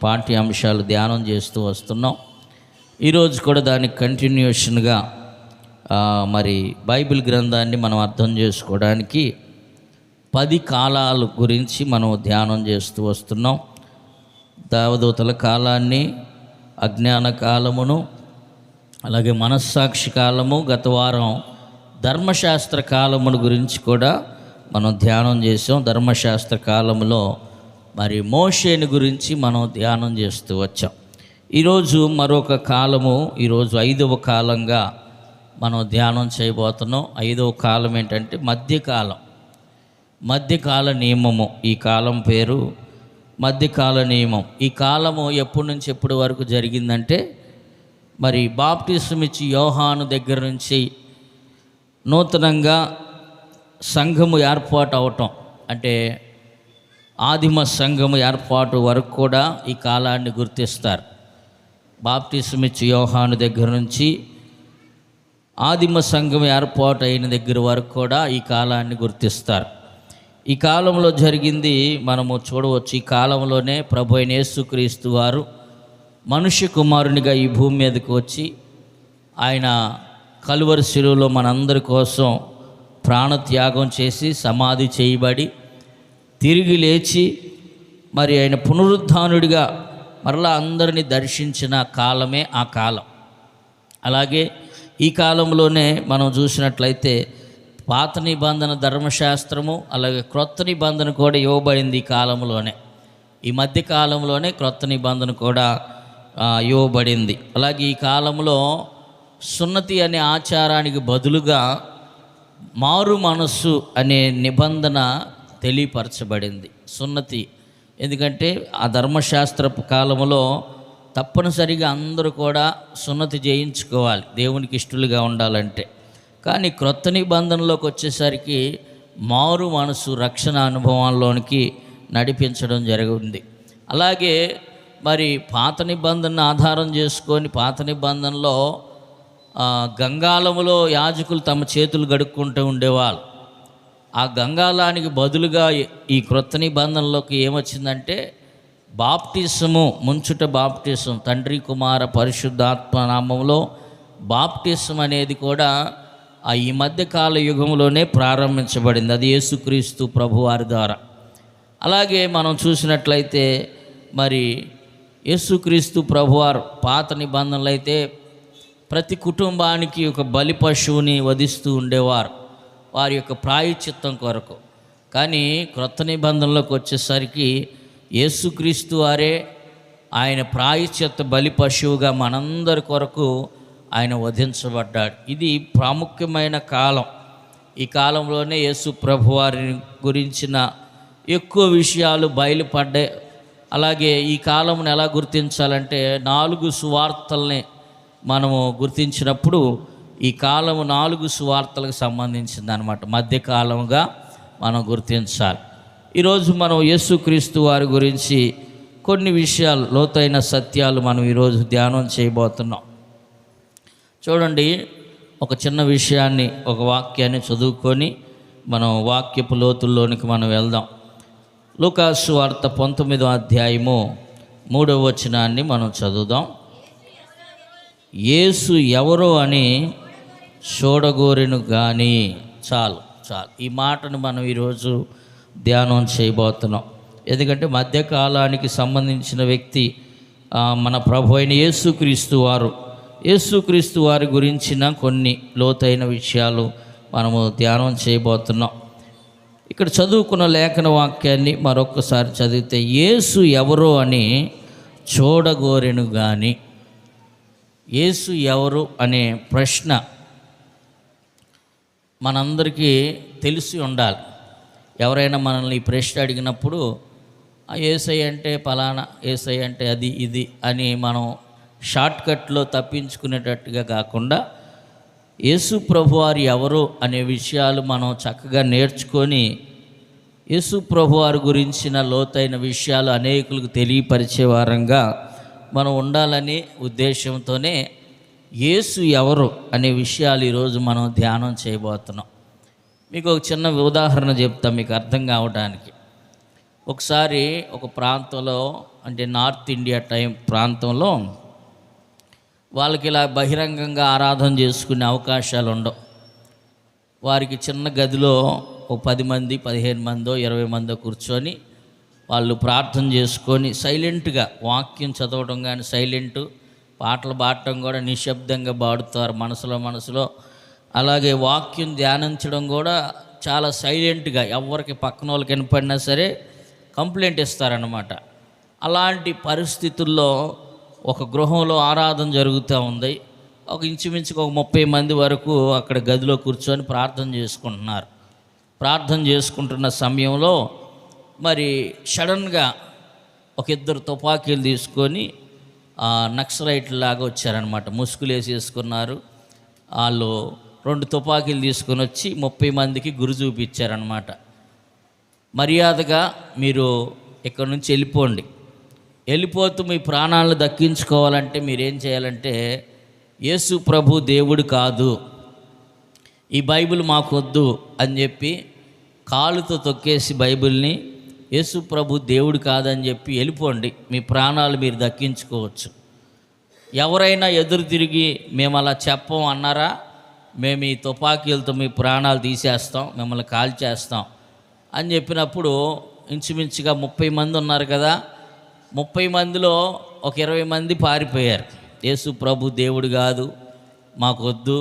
పాఠ్యాంశాలు ధ్యానం చేస్తూ వస్తున్నాం. ఈరోజు కూడా దానికి కంటిన్యూషన్గా మరి బైబిల్ గ్రంథాన్ని మనం అర్థం చేసుకోవడానికి 10 కాలాల గురించి మనం ధ్యానం చేస్తూ వస్తున్నాం. దేవదూతల కాలాన్ని, అజ్ఞాన కాలమును, అలాగే మనస్సాక్షి కాలము, గత వారం ధర్మశాస్త్ర కాలమును గురించి కూడా మనం ధ్యానం చేసాం. ధర్మశాస్త్ర కాలములో మరి మోషేని గురించి మనం ధ్యానం చేస్తూ వచ్చాం. ఈరోజు మరొక కాలము, ఈరోజు 5వ కాలంగా మనం ధ్యానం చేయబోతున్నాం. 5వ కాలం ఏంటంటే మధ్యకాలం, మధ్యకాల నియమము. ఈ కాలం పేరు మధ్యకాల నియమం. ఈ కాలము ఎప్పటి నుంచి ఎప్పటి వరకు జరిగిందంటే మరి బాప్టిజం ఇచ్చి యోహాను దగ్గర నుంచి నూతనంగా సంఘము ఏర్పాటు అవటం, అంటే ఆదిమ సంఘము ఏర్పాటు వరకు కూడా ఈ కాలాన్ని గుర్తిస్తారు. బాప్టిజం ఇచ్చి యోహాను దగ్గర నుంచి ఆదిమ సంఘం ఏర్పాటు అయిన దగ్గర వరకు కూడా ఈ కాలాన్ని గుర్తిస్తారు. ఈ కాలంలో జరిగింది మనము చూడవచ్చు. ఈ కాలంలోనే ప్రభు అయిన యేసుక్రీస్తు వారు మనుష్య కుమారునిగా ఈ భూమి మీదకి వచ్చి ఆయన కలువరి శిలువలో మనందరి కోసం ప్రాణత్యాగం చేసి సమాధి చేయబడి తిరిగి లేచి మరి ఆయన పునరుద్ధానుడిగా మరలా అందరినీ దర్శించిన కాలమే ఆ కాలం. అలాగే ఈ కాలంలోనే మనం చూసినట్లయితే పాత నిబంధన ధర్మశాస్త్రము, అలాగే క్రొత్త నిబంధన కూడా ఇవ్వబడింది ఈ కాలంలోనే. ఈ మధ్య కాలంలోనే క్రొత్త నిబంధన కూడా ఇవ్వబడింది. అలాగే ఈ కాలంలో సున్నతి అనే ఆచారానికి బదులుగా మారు మనస్సు అనే నిబంధన తెలియపరచబడింది. సున్నతి ఎందుకంటే ఆ ధర్మశాస్త్ర కాలంలో తప్పనిసరిగా అందరూ కూడా సున్నతి చేయించుకోవాలి దేవునికి ఇష్టలుగా ఉండాలంటే. కానీ క్రొత్త నిబంధనలోకి వచ్చేసరికి మారు మనసు రక్షణ అనుభవాల్లోనికి నడిపించడం జరిగింది. అలాగే మరి పాత నిబంధనను ఆధారం చేసుకొని పాత నిబంధనలో గంగాళములో యాజకులు తమ చేతులు గడుక్కుంటూ ఉండేవాళ్ళు. ఆ గంగాళానికి బదులుగా ఈ క్రొత్త నిబంధనలోకి ఏమొచ్చిందంటే బాప్టిజము, ముంచుట బాప్టిజం, తండ్రి కుమార పరిశుద్ధాత్మ నామంలో బాప్టిజం అనేది కూడా ఈ మధ్యకాల యుగంలోనే ప్రారంభించబడింది. అది యేసుక్రీస్తు ప్రభువారి ద్వారా. అలాగే మనం చూసినట్లయితే మరి యేసుక్రీస్తు ప్రభువారు పాత నిబంధనలు అయితే ప్రతి కుటుంబానికి ఒక బలి పశువుని వధిస్తూ ఉండేవారు వారి యొక్క ప్రాయశ్చిత్తం కొరకు. కానీ క్రొత్త నిబంధనలోకి వచ్చేసరికి యేసుక్రీస్తు వారే ఆయన ప్రాయశ్చిత్త బలి పశువుగా మనందరి కొరకు ఆయన వధించబడ్డాడు. ఇది ప్రాముఖ్యమైన కాలం. ఈ కాలంలోనే యేసు ప్రభు వారి గురించిన ఎక్కువ విషయాలు బయలుపడ్డాయి. అలాగే ఈ కాలంను ఎలా గుర్తించాలంటే 4 సువార్తల్ని మనము గుర్తించినప్పుడు ఈ కాలము 4 సువార్తలకు సంబంధించింది అన్నమాట. మధ్యకాలంగా మనం గుర్తించాలి. ఈరోజు మనం యేసుక్రీస్తు వారి గురించి కొన్ని విషయాలు, లోతైన సత్యాలు మనం ఈరోజు ధ్యానం చేయబోతున్నాం. చూడండి, ఒక చిన్న విషయాన్ని, ఒక వాక్యాన్ని చదువుకొని మనం వాక్యపు లోతుల్లోనికి మనం వెళ్దాం. లూకాసు సువార్త 19వ అధ్యాయము 3వ వచనాన్ని మనం చదువుదాం. యేసు ఎవరో అని చూడగోరెను కానీ. చాలు. ఈ మాటను మనం ఈరోజు ధ్యానం చేయబోతున్నాం. ఎందుకంటే మధ్యకాలానికి సంబంధించిన వ్యక్తి మన ప్రభు అయిన యేసుక్రీస్తు వారి గురించిన కొన్ని లోతైన విషయాలు మనము ధ్యానం చేయబోతున్నాం. ఇక్కడ చదువుకున్న లేఖన వాక్యాన్ని మరొకసారి చదివితే, యేసు ఎవరో అని చూడగోరెను కానీ. యేసు ఎవరు అనే ప్రశ్న మనందరికీ తెలిసి ఉండాలి. ఎవరైనా మనల్ని ఈ ప్రశ్న అడిగినప్పుడు యేసయ్య అంటే పలానా, యేసయ్య అంటే అది ఇది అని మనం షార్ట్కట్లో తప్పించుకునేటట్టుగా కాకుండా యేసు ప్రభువారు ఎవరు అనే విషయాలు మనం చక్కగా నేర్చుకొని యేసు ప్రభువారి గురించిన లోతైన విషయాలు అనేకులకు తెలియపరిచే వారంగా మనం ఉండాలనే ఉద్దేశంతోనే యేసు ఎవరు అనే విషయాలు ఈరోజు మనం ధ్యానం చేయబోతున్నాం. మీకు ఒక చిన్న ఉదాహరణ చెప్తాం మీకు అర్థం కావడానికి. ఒకసారి ఒక ప్రాంతంలో, అంటే నార్త్ ఇండియా ప్రాంతంలో వాళ్ళకి ఇలా బహిరంగంగా ఆరాధన చేసుకునే అవకాశాలు ఉండవు. వారికి చిన్న గదిలో ఒక 10 మంది 15 మందో 20 మందో కూర్చొని వాళ్ళు ప్రార్థన చేసుకొని సైలెంట్గా వాక్యం చదవడం కానీ, సైలెంటు పాటలు పాడటం కూడా నిశ్శబ్దంగా పాడుతారు మనసులో. అలాగే వాక్యం ధ్యానించడం కూడా చాలా సైలెంట్గా, ఎవరికి పక్కన వాళ్ళకి వినపడినా సరే కంప్లైంట్ ఇస్తారన్నమాట. అలాంటి పరిస్థితుల్లో ఒక గృహంలో ఆరాధన జరుగుతూ ఉంది. ఒక ఇంచుమించుగా ఒక 30 మంది వరకు అక్కడ గదిలో కూర్చొని ప్రార్థన చేసుకుంటున్నారు. ప్రార్థన చేసుకుంటున్న సమయంలో మరి సడన్గా ఒక 2 తుపాకీలు తీసుకొని నక్సలైట్ లాగా వచ్చారనమాట. ముసుగులు వేసేసుకున్నారు. వాళ్ళు 2 తుపాకీలు తీసుకొని వచ్చి 30 మందికి గురి చూపించారనమాట. మర్యాదగా మీరు ఇక్కడి నుంచి వెళ్ళిపోతూ మీ ప్రాణాలను దక్కించుకోవాలంటే మీరేం చేయాలంటే, యేసు ప్రభు దేవుడు కాదు, ఈ బైబిల్ మాకొద్దు అని చెప్పి కాలుతో తొక్కేసి బైబిల్ని, యేసు ప్రభు దేవుడు కాదని చెప్పి వెళ్ళిపోండి, మీ ప్రాణాలు మీరు దక్కించుకోవచ్చు. ఎవరైనా ఎదురు తిరిగి మేము అలా చెప్పం అన్నారా, మేము ఈ తుపాకీలతో మీ ప్రాణాలు తీసేస్తాం, మిమ్మల్ని కాల్చేస్తాం అని చెప్పినప్పుడు ఇంచుమించుగా 30 మంది ఉన్నారు కదా, 30 మందిలో ఒక 20 మంది పారిపోయారు. యేసు ప్రభు దేవుడు కాదు, మాకొద్దు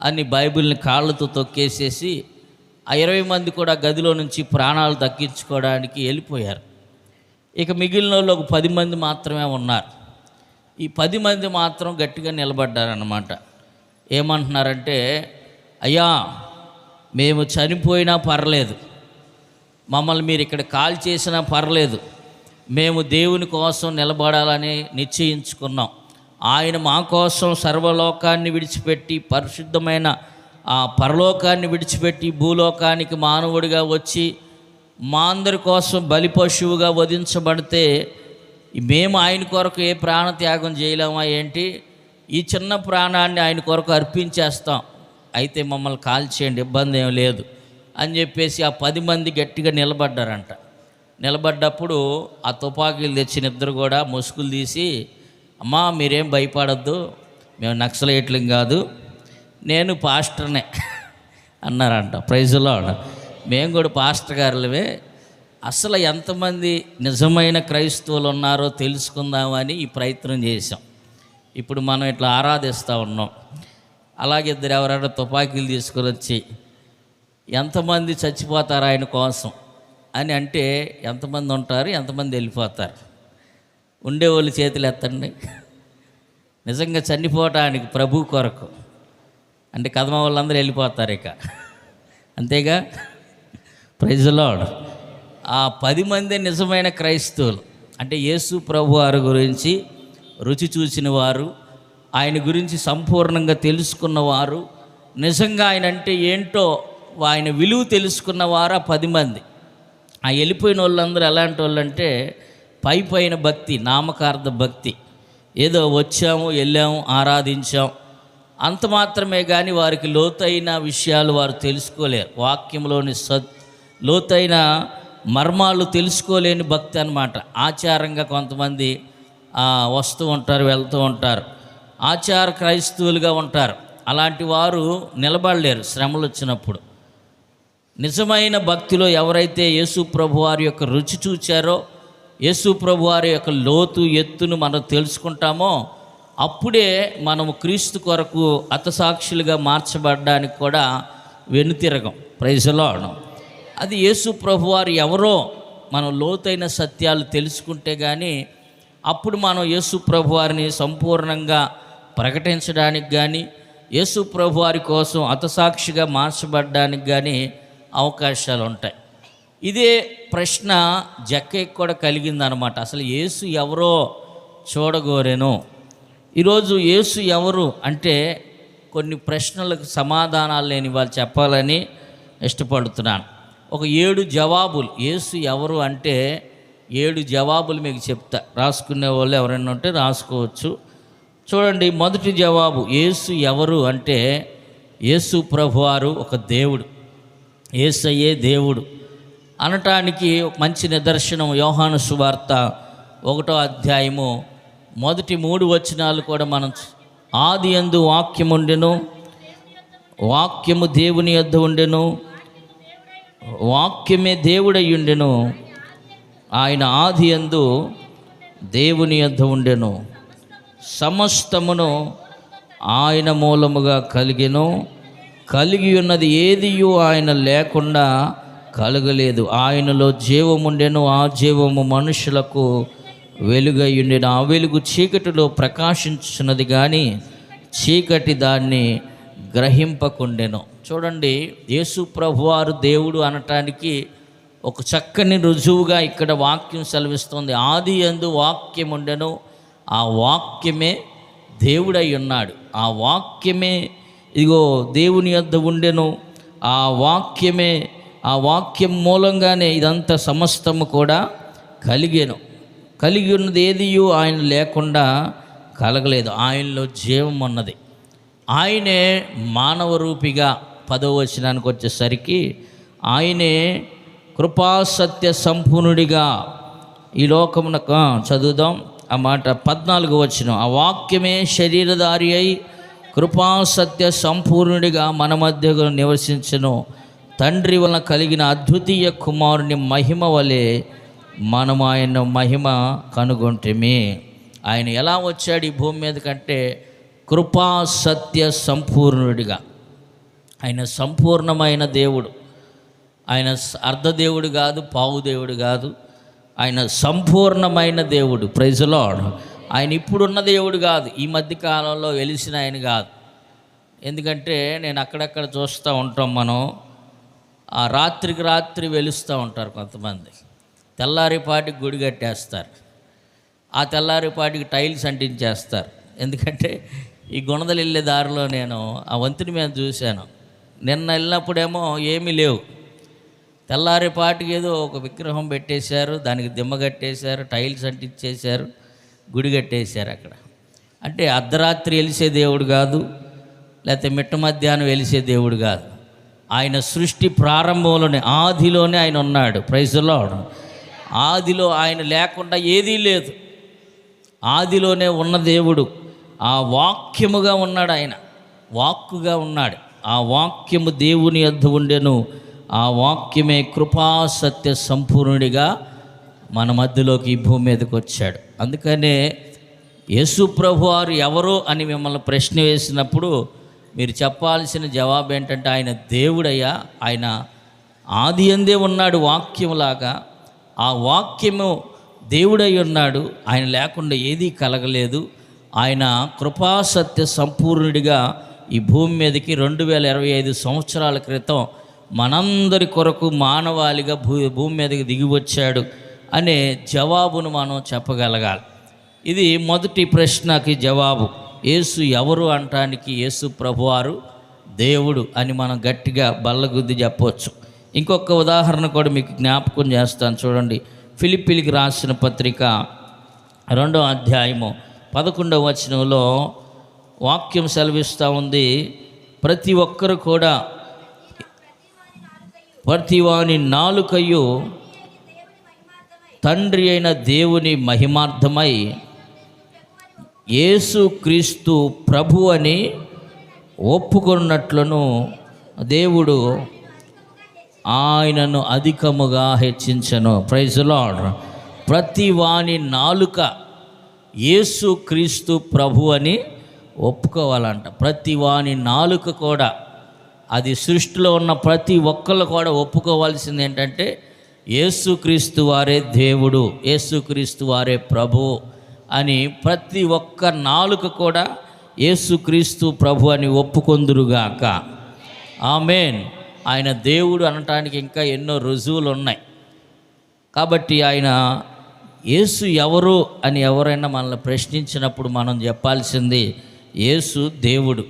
అని బైబిల్ని కాళ్ళతో తొక్కేసేసి ఆ 20 మంది కూడా గదిలో నుంచి ప్రాణాలు దక్కించుకోవడానికి వెళ్ళిపోయారు. ఇక మిగిలిన వాళ్ళు ఒక 10 మంది మాత్రమే ఉన్నారు. ఈ 10 మంది మాత్రం గట్టిగా నిలబడ్డారన్నమాట. ఏమంటున్నారంటే, అయ్యా మేము చనిపోయినా పర్లేదు, మమ్మల్ని మీరు ఇక్కడ కాల్ చేసినా పర్లేదు, మేము దేవుని కోసం నిలబడాలని నిశ్చయించుకున్నాం. ఆయన మా కోసం సర్వలోకాన్ని విడిచిపెట్టి, పరిశుద్ధమైన ఆ పరలోకాన్ని విడిచిపెట్టి భూలోకానికి మానవుడిగా వచ్చి మా అందరి కోసం బలి పశువుగా వధించబడితే మేము ఆయన కొరకు ఏ ప్రాణత్యాగం చేయలేమా ఏంటి? ఈ చిన్న ప్రాణాన్ని ఆయన కొరకు అర్పించేస్తాం, అయితే మమ్మల్ని కాల్చేయండి, ఇబ్బంది ఏం లేదు అని చెప్పేసి ఆ 10 మంది గట్టిగా నిలబడ్డారంట. నిలబడ్డప్పుడు ఆ తుపాకీలు తెచ్చిన 2 కూడా ముసుగులు తీసి, అమ్మా మీరేం భయపడద్దు, మేము నక్సలైట్లం కాదు, నేను పాస్టర్నే అన్నారంట. Praise Lord. మేము కూడా పాస్టర్ గారులవే, అసలు ఎంతమంది నిజమైన క్రైస్తవులు ఉన్నారో తెలుసుకుందామని ఈ ప్రయత్నం చేశాం. ఇప్పుడు మనం ఇట్లా ఆరాధిస్తూ ఉన్నాం. అలాగే 2 ఎవరైనా తుపాకీలు తీసుకొని వచ్చి ఎంతమంది చచ్చిపోతారు ఆయన కోసం అని అంటే ఎంతమంది ఉంటారు, ఎంతమంది వెళ్ళిపోతారు? ఉండేవాళ్ళు చేతులు ఎత్తండి. నిజంగా చనిపోవటానికి ప్రభు కొరకు అంటే కదమ వాళ్ళందరూ వెళ్ళిపోతారు ఇక, అంతేగా? Praise Lord. ఆ 10 మంది నిజమైన క్రైస్తవులు, అంటే యేసు ప్రభు వారి గురించి రుచి చూసిన వారు, ఆయన గురించి సంపూర్ణంగా తెలుసుకున్నవారు, నిజంగా ఆయన అంటే ఏంటో ఆయన విలువ తెలుసుకున్నవారు ఆ 10 మంది. ఆ వెళ్ళిపోయిన వాళ్ళందరూ ఎలాంటి వాళ్ళంటే పైన భక్తి, నామకార్థ భక్తి, ఏదో వచ్చాము వెళ్ళాము ఆరాధించాం అంత మాత్రమే, కానీ వారికి లోతైన విషయాలు వారు తెలుసుకోలేరు. వాక్యంలోని లోతైన మర్మాలు తెలుసుకోలేని భక్తి అన్నమాట. ఆచారంగా కొంతమంది వస్తూ ఉంటారు, వెళ్తూ ఉంటారు, ఆచార క్రైస్తవులుగా ఉంటారు. అలాంటి వారు నిలబడలేరు శ్రమలు వచ్చినప్పుడు. నిజమైన భక్తిలో ఎవరైతే యేసు ప్రభు వారి యొక్క రుచి చూచారో, యేసు ప్రభు వారి యొక్క లోతు ఎత్తును మనం తెలుసుకుంటామో, అప్పుడే మనము క్రీస్తు కొరకు హతసాక్షులుగా మార్చబడడానికి కూడా వెనుతిరగం. Praise lord. అది యేసు ప్రభు వారు ఎవరో మనం లోతైన సత్యాలు తెలుసుకుంటే కానీ అప్పుడు మనం యేసు ప్రభు వారిని సంపూర్ణంగా ప్రకటించడానికి కానీ, యేసు ప్రభు వారి కోసం హతసాక్షిగా మార్చబడడానికి కానీ అవకాశాలు ఉంటాయి. ఇదే ప్రశ్న జక్కయ్యకు కూడా కలిగిందనమాట. అసలు యేసు ఎవరో చూడగోరేను. ఈరోజు యేసు ఎవరు అంటే కొన్ని ప్రశ్నలకు సమాధానాలు లేని వాళ్ళు చెప్పాలని ఇష్టపడుతున్నాను. ఒక 7 జవాబులు, యేసు ఎవరు అంటే 7 జవాబులు మీకు చెప్తా. రాసుకునే వాళ్ళు ఎవరైనా ఉంటే రాసుకోవచ్చు. చూడండి, మొదటి జవాబు, యేసు ఎవరు అంటే యేసు ప్రభువారు ఒక దేవుడు, యేసయ్యే దేవుడు. అనటానికి మంచి నిదర్శనం యోహాను సువార్త 1వ అధ్యాయము మొదటి 3 వచనాలు కూడా మనం ఆది యందు వాక్యం ఉండెను, వాక్యము దేవుని యొద్ద ఉండెను, వాక్యమే దేవుడయ్యుండెను, ఆయన ఆది యందు దేవుని యొద్ద ఉండెను, సమస్తమును ఆయన మూలముగా కలిగెను, కలిగి ఉన్నది ఏదియు ఆయన లేకుండా కలగలేదు. ఆయనలో జీవముండెను, ఆ జీవము మనుషులకు వెలుగయ్యుండెను. ఆ వెలుగు చీకటిలో ప్రకాశించున్నది కానీ చీకటి దాన్ని గ్రహింపకుండెను. చూడండి, యేసు ప్రభువారు దేవుడు అనటానికి ఒక చక్కని రుజువుగా ఇక్కడ వాక్యం సెలవిస్తుంది. ఆది యందు వాక్యం ఉండెను, ఆ వాక్యమే దేవుడై ఉన్నాడు. ఆ వాక్యమే ఇదిగో దేవుని యొద్ద ఉండెను, ఆ వాక్యమే, ఆ వాక్యం మూలంగానే ఇదంతా సమస్తము కూడా కలిగేను. కలిగి ఉన్నది ఏదియు ఆయన లేకుండా కలగలేదు. ఆయనలో జీవం ఉన్నది. ఆయనే మానవ రూపిగా 10వ వచనానికి వచ్చేసరికి ఆయనే కృపాసత్య సంపూర్ణుడిగా ఈ లోకమునకు చదువుదాం ఆ మాట 14వ వచనం. ఆ వాక్యమే శరీరధారి అయి కృపాసత్య సంపూర్ణుడిగా మన మధ్యలో నివసించెను. తండ్రి వలన కలిగిన అద్వితీయ కుమారుని మహిమ వలె మనం ఆయన మహిమ కనుగొంటిమి. ఆయన ఎలా వచ్చాడు ఈ భూమి మీద కంటే కృపా సత్య సంపూర్ణుడిగా. ఆయన సంపూర్ణమైన దేవుడు. ఆయన అర్ధదేవుడు కాదు, పావు దేవుడు కాదు. ఆయన సంపూర్ణమైన దేవుడు. Praise the Lord. ఆయన ఇప్పుడున్న దేవుడు కాదు, ఈ మధ్య కాలంలో వెలిసిన ఆయన కాదు. ఎందుకంటే నేను అక్కడక్కడ చూస్తూ ఉంటాం, మనం ఆ రాత్రికి రాత్రి వెలుస్తూ ఉంటారు కొంతమంది. తెల్లారిపాటికి గుడి కట్టేస్తారు, ఆ తెల్లారిపాటికి టైల్స్ అంటించేస్తారు. ఎందుకంటే ఈ గుణదలు వెళ్ళే దారిలో నేను ఆ వంతుని మీద చూశాను. నిన్న వెళ్ళినప్పుడేమో ఏమీ లేవు, తెల్లారిపాటికి ఏదో ఒక విగ్రహం పెట్టేశారు, దానికి దిమ్మ కట్టేశారు, టైల్స్ అంటించేశారు, గుడి కట్టేశారు అక్కడ. అంటే అర్ధరాత్రి వెలిసే దేవుడు కాదు, లేకపోతే మిట్ట మధ్యాహ్నం వెలిసే దేవుడు కాదు. ఆయన సృష్టి ప్రారంభంలోనే, ఆదిలోనే ఆయన ఉన్నాడు. Praise the Lord. ఆదిలో ఆయన లేకుండా ఏదీ లేదు. ఆదిలోనే ఉన్న దేవుడు ఆ వాక్యముగా ఉన్నాడు. ఆయన వాక్కుగా ఉన్నాడు. ఆ వాక్యము దేవుని యొద్ద ఉండెను, ఆ వాక్యమే కృపా సత్య సంపూర్ణుడిగా మన మధ్యలోకి ఈ భూమి మీదకి వచ్చాడు. అందుకనే యేసు ప్రభువారు ఎవరు అని మిమ్మల్ని ప్రశ్న వేసినప్పుడు మీరు చెప్పాల్సిన జవాబు ఏంటంటే ఆయన దేవుడయ్యా. ఆయన ఆది యందే ఉన్నాడు వాక్యములాగా. ఆ వాక్యము దేవుడై ఉన్నాడు. ఆయన లేకుండా ఏదీ కలగలేదు. ఆయన కృపాసత్య సంపూర్ణుడిగా ఈ భూమి మీదకి 2025 సంవత్సరాల క్రితం మనందరి కొరకు మానవాళిగా భూమి మీదకి దిగి వచ్చాడు అనే జవాబును మనం చెప్పగలగాలి. ఇది మొదటి ప్రశ్నకి జవాబు. యేసు ఎవరు అనటానికి యేసు ప్రభువారు దేవుడు అని మనం గట్టిగా బల్లగుద్ది చెప్పవచ్చు. ఇంకొక ఉదాహరణ కూడా మీకు జ్ఞాపకం చేస్తాను. చూడండి, ఫిలిప్పీలకు రాసిన పత్రిక 2వ అధ్యాయము 11వ వచనంలో వాక్యం సెలవిస్తూ ఉంది, ప్రతి ఒక్కరు కూడా ప్రతివాని నాలుకయు తండ్రి అయిన దేవుని మహిమార్థమై యేసు క్రీస్తు ప్రభు అని ఒప్పుకున్నట్లును దేవుడు ఆయనను అధికముగా హెచ్చించెను. Praise the Lord. ప్రతి వాని నాలుక యేసు క్రీస్తు ప్రభు అని ఒప్పుకోవాలంట. ప్రతి వాని నాలుక కూడా, అది సృష్టిలో ఉన్న ప్రతి ఒక్కళ్ళు కూడా ఒప్పుకోవాల్సింది ఏంటంటే యేసుక్రీస్తు వారే దేవుడు, యేసుక్రీస్తు వారే ప్రభువు అని ప్రతి ఒక్క నాలుక కూడా యేసుక్రీస్తు ప్రభు అని ఒప్పుకొందురుగాక. ఆమేన్. ఆయన దేవుడు అనటానికి ఇంకా ఎన్నో రుజువులు ఉన్నాయి. కాబట్టి ఆయన యేసు ఎవరు అని ఎవరైనా మనల్ని ప్రశ్నించినప్పుడు మనం చెప్పాల్సింది యేసు దేవుడు.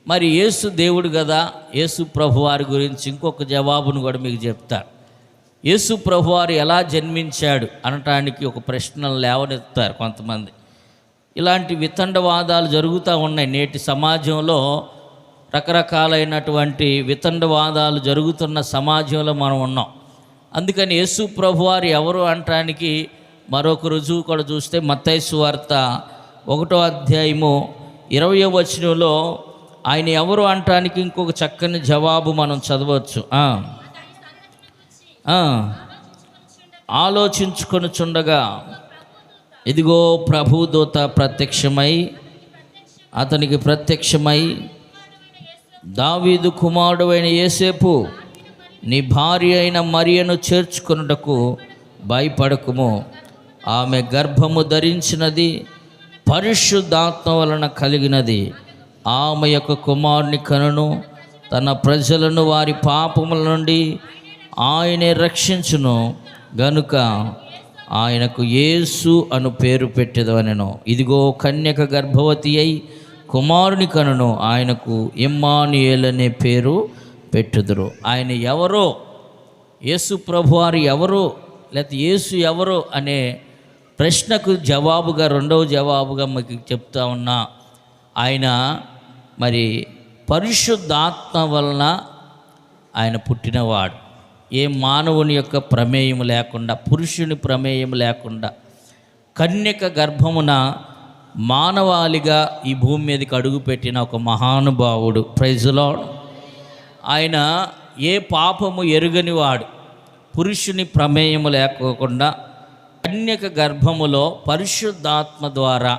మరి యేసు దేవుడు కదా, యేసు ప్రభువారి గురించి ఇంకొక జవాబును కూడా మీకు చెప్తాను. యేసు ప్రభువారు ఎలా జన్మించాడు అనటానికి ఒక ప్రశ్నలు లేవనెత్తారు కొంతమంది. ఇలాంటి వితండవాదాలు జరుగుతూ ఉన్నాయి నేటి సమాజంలో. రకరకాలైనటువంటి వితండవాదాలు జరుగుతున్న సమాజంలో మనం ఉన్నాం. అందుకని యేసు ప్రభువారు ఎవరు అనటానికి మరొక రుజువు కూడా చూస్తే మత్తయి సువార్త 1వ అధ్యాయము 20వ వచనంలో ఆయన ఎవరు అనటానికి ఇంకొక చక్కని జవాబు మనం చదవచ్చు. ఆలోచించుకొనుచుండగా ఇదిగో ప్రభుదూత అతనికి ప్రత్యక్షమై దావీదు కుమారుడైన యోసేపు, నీ భార్య అయిన మరియను చేర్చుకొనుటకు భయపడకుము. ఆమె గర్భము ధరించినది పరిశుద్ధాత్మ వలన కలిగినది. ఆమె యొక్క కుమారుని కనును. తన ప్రజలను వారి పాపముల నుండి ఆయనే రక్షించును గనుక ఆయనకు యేసు అను పేరు పెట్టెదవనెను. ఇదిగో కన్యక గర్భవతి అయి కుమారుని కనును. ఆయనకు ఇమ్మానుయేల్ అనే పేరు పెట్టుదురు. ఆయన ఎవరో, యేసు ప్రభువారు ఎవరో, లేకపోతే యేసు ఎవరో అనే ప్రశ్నకు జవాబుగా, రెండవ జవాబుగా మీకు చెప్తా ఉన్నా, ఆయన మరి పరిశుద్ధాత్మ వలన ఆయన పుట్టినవాడు. ఏ మానవుని యొక్క ప్రమేయం లేకుండా, పురుషుని ప్రమేయం లేకుండా కన్యక గర్భమున మానవాళిగా ఈ భూమి మీదకి అడుగుపెట్టిన ఒక మహానుభావుడు. Praise the Lord. ఆయన ఏ పాపము ఎరుగనివాడు, పురుషుని ప్రమేయము లేకోకుండా కన్యక గర్భములో పరిశుద్ధాత్మ ద్వారా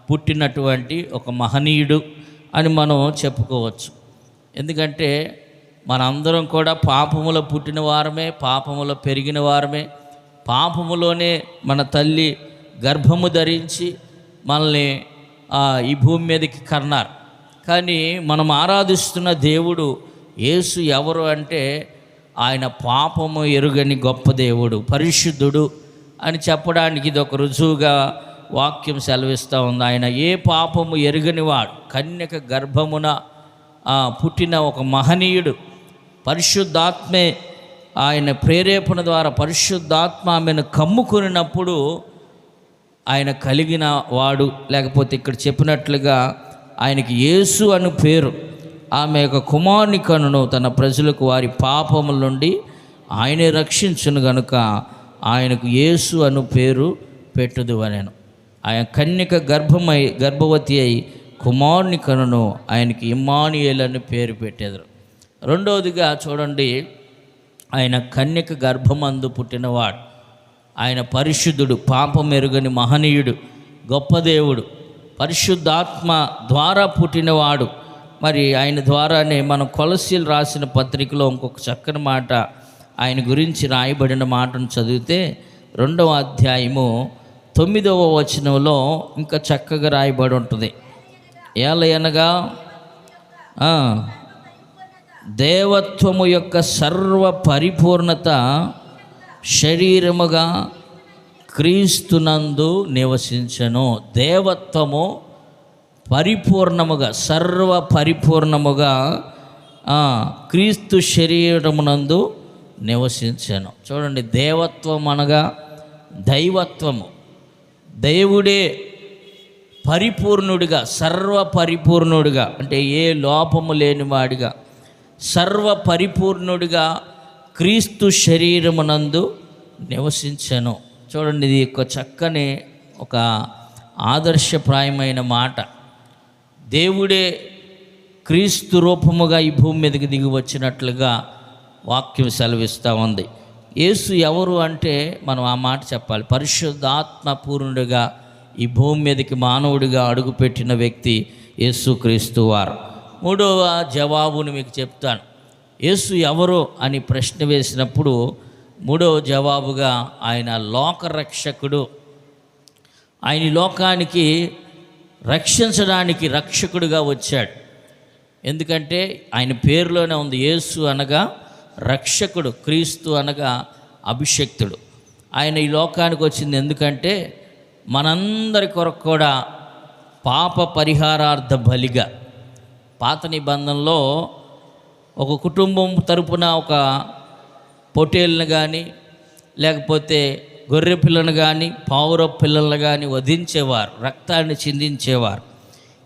పుట్టినటువంటి ఒక మహనీయుడు అని మనం చెప్పుకోవచ్చు. ఎందుకంటే మనందరం కూడా పాపములో పుట్టిన వారమే, పాపములో పెరిగిన వారమే, పాపములోనే మన తల్లి గర్భము ధరించి మనల్ని ఈ భూమి మీదకి కన్నారు. కానీ మనం ఆరాధిస్తున్న దేవుడు యేసు ఎవరు అంటే ఆయన పాపము ఎరుగని గొప్ప దేవుడు, పరిశుద్ధుడు అని చెప్పడానికి ఇది ఒక రుజువుగా వాక్యం సెలవిస్తూ ఉంది. ఆయన ఏ పాపము ఎరుగనివాడు, కన్యక గర్భమున పుట్టిన ఒక మహనీయుడు. పరిశుద్ధాత్మే ఆయన ప్రేరేపణ ద్వారా పరిశుద్ధాత్మ ఆమెను కమ్ముకున్నప్పుడు ఆయన కలిగిన వాడు. లేకపోతే ఇక్కడ చెప్పినట్లుగా ఆయనకి యేసు అను పేరు. ఆమె యొక్క కుమారుని కనును. తన ప్రజలకు వారి పాపముల నుండి ఆయనే రక్షించును గనుక ఆయనకు యేసు అను పేరు పెట్టుదు అనేను. ఆయన కన్యక గర్భవతి అయి కుమారుని కనును. ఆయనకి ఇమ్మానుయేల్ అని పేరు పెట్టేదారు. రెండవదిగా చూడండి, ఆయన కన్యక గర్భమందు పుట్టినవాడు. ఆయన పరిశుద్ధుడు, పాపం ఎరుగని మహనీయుడు, గొప్ప దేవుడు, పరిశుద్ధాత్మ ద్వారా పుట్టినవాడు. మరి ఆయన ద్వారానే మనం కొలస్సీలు రాసిన పత్రికలో ఇంకొక చక్కని మాట ఆయన గురించి రాయబడిన మాటను చదివితే 2వ అధ్యాయము 9వ వచనంలో ఇంకా చక్కగా రాయబడి ఉంటుంది. ఏలయనగా దేవత్వము యొక్క సర్వ పరిపూర్ణత శరీరముగా క్రీస్తునందు నివసించెను. దేవత్వము పరిపూర్ణముగా, సర్వ పరిపూర్ణముగా క్రీస్తు శరీరమునందు నివసించెను. చూడండి, దేవత్వం అనగా దైవత్వము. దేవుడే పరిపూర్ణుడిగా, సర్వ పరిపూర్ణుడిగా, అంటే ఏ లోపము లేనివాడిగా, సర్వ పరిపూర్ణుడిగా క్రీస్తు శరీరమునందు నివసించెను. చూడండి, ఇది ఒక చక్కని ఒక ఆదర్శప్రాయమైన మాట. దేవుడే క్రీస్తు రూపముగా ఈ భూమి మీదకి దిగి వచ్చినట్లుగా వాక్యం సెలవిస్తూ ఉంది. యేసు ఎవరు అంటే మనం ఆ మాట చెప్పాలి. పరిశుద్ధాత్మ పూర్ణుడిగా ఈ భూమి మీదకి మానవుడిగా అడుగుపెట్టిన వ్యక్తి యేసుక్రీస్తు వారు. మూడవ జవాబుని మీకు చెప్తాను. యేసు ఎవరు అని ప్రశ్న వేసినప్పుడు మూడవ జవాబుగా ఆయన లోకరక్షకుడు. ఆయన లోకానికి రక్షించడానికి రక్షకుడిగా వచ్చాడు. ఎందుకంటే ఆయన పేరులోనే ఉంది, యేసు అనగా రక్షకుడు, క్రీస్తు అనగా అభిషక్తుడు. ఆయన ఈ లోకానికి వచ్చింది ఎందుకంటే మనందరి కొరకు కూడా పాప పరిహారార్థ బలిగా. పాత నిబంధనలో ఒక కుటుంబం తరపున ఒక పొట్టేళ్ళను కానీ లేకపోతే గొర్రె పిల్లను కానీ పావుర పిల్లలను కానీ వధించేవారు, రక్తాన్ని చిందించేవారు.